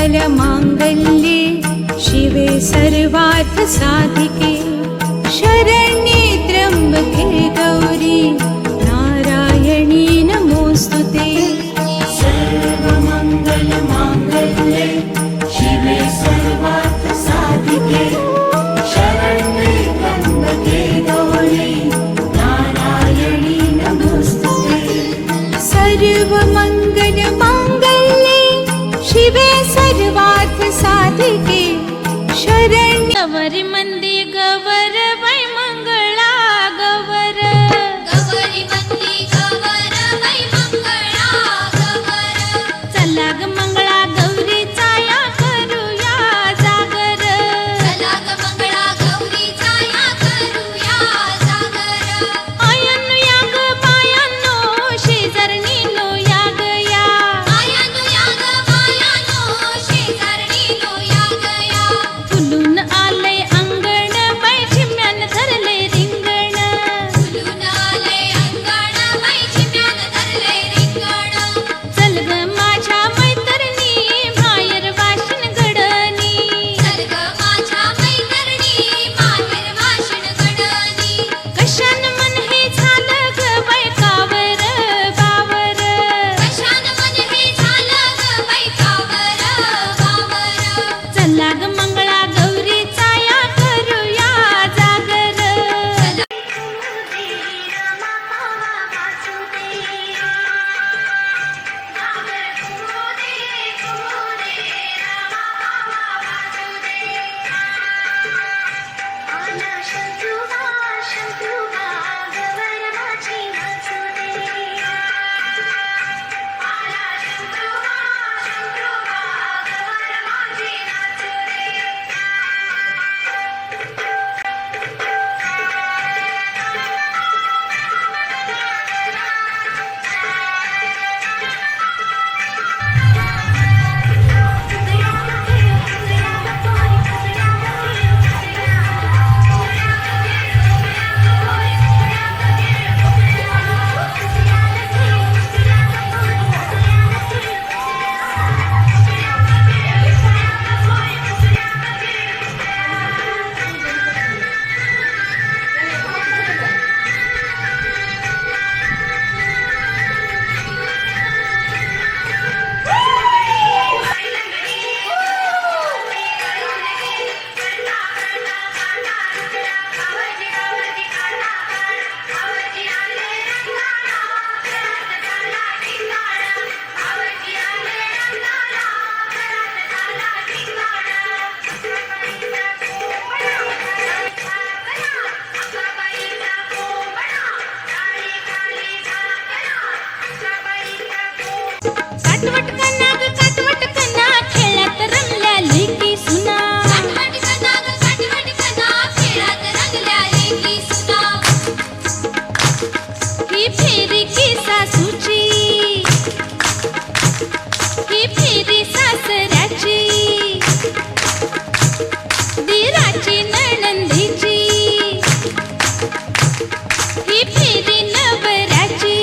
सर्वमङ्गलमाङ्गल्ये शिवे सर्वार्थसाधिके शरण्ये त्र्यम्बके गौरी नारायणी नमोऽस्तुते। सर्वमङ्गलमाङ्गल्ये शिवे सर्वार्थसाधिके शरण्ये त्र्यम्बके गौरी नारायणी नमोऽस्तुते। सर्वमङ्गलमाङ्गल्ये शिवे सर्वार्थसाधिके शरण्ये गौरी मंदी गवर बाई मंगळा गवर गौरी मंदी गवर बाई मंगळा गवर चला ग मंगळा गौरीचा या करूया जागर चला ग मंगळा गौरीचा या करूया जागर आयनु या ग बायानो शेजारणीनो या ग या आयानो या ग बायानो शेजारणीनो या ग या फुलून आलंय अंगण बाई चिम्यान धरले रिंगण फुलून आले अंगण बाई चिम्यान धरले रिंगण चल ग माझ्या मैत्रिणी माहेर वाशिन गडनी चल ग माझ्या मैत्रिणी माहेर वाशिन गडनी कशान मन हे झालं ग बाई कावर बावर कशान मन हे झालं ग बाई कावर बावर चला ग मंगळा गौरीचा या करूया जागर काटवट कना ग काटवट कना खेळात रंगल्या लेकी सुना काटवट कना ग काटवट कना खेळात रंगल्या लेकी सुना ही फेरी की सासूची ही फेरी सासऱ्याची दीराची नणंदीची ही फेरी नवऱ्याची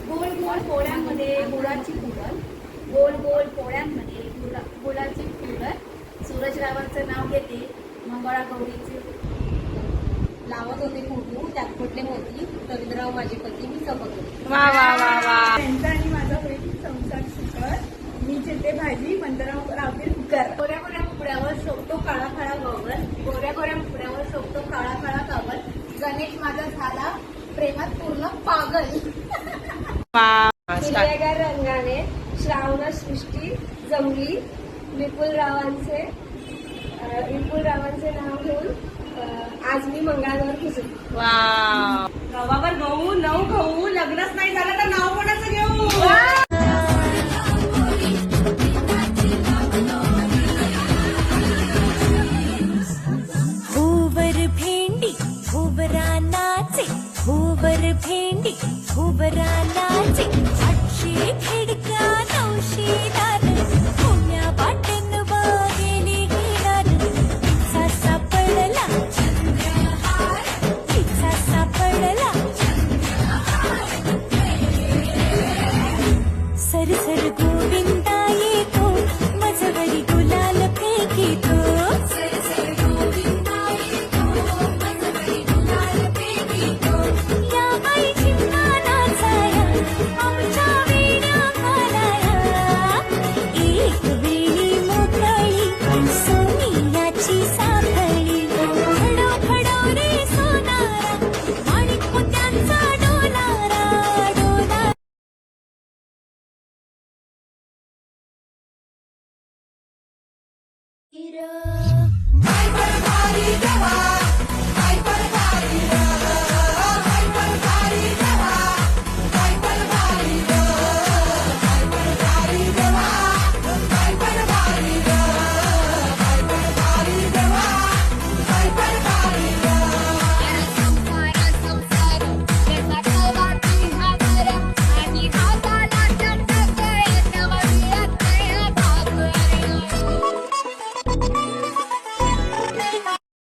गोल गोल पोळ्यांमध्ये गुळाची पुरण, गोल गोल पोळ्यांमध्ये गुळाची पुरण. सूरजरावांचं नाव घेते, मंगळागौरीचे लावत होते फोटो, त्यात फुटले मोती. रवींद्रराव माझे पती, मी चमकले. त्यांचा आणि माझा होईल संसार सुकर. मी चिरते भाजी, मंतराव रावतील कुकर. गोऱ्या गोऱ्या मुकड्यावर शोभतो काळा काळा गॉगल, गोऱ्या गोऱ्या मुकड्यावर शोभतो काळा काळा गॉगल. गणेश माझा झाला प्रेमात पूर्ण पागल. हिरव्यागार रंगाने श्रावण सृष्टी जमली. विपुलरावांचे नाव घेऊन आज मी मंगळागौर पुजली. गावावर गहू 9 गहू, लग्नच नाही झालं तर नाव कोणाचं घेऊ. हुबर भेंडी हुबरा नाचे, हुबर भेंडी हुबरा नाचे. 800 खिडक्या 900 दार, पुण्या वाटेन बागेली घेणार. तिचा सापडला चंद्रहार, तिचा सापडला सरसर गोविंदा येतो, मजवरी गुलाल फेकीतो. सरसर गोविंदा येतो, मजवरी गुलाल फेकीतो. या बाई चिमणा नाचाया, आमच्या वेण्या घालाया. एक वेणी मोकळी सोनियाची साखळी. खडो खडो रे सोनारा, माणिक मोत्यांचा डोलारा डोलारा. हिरा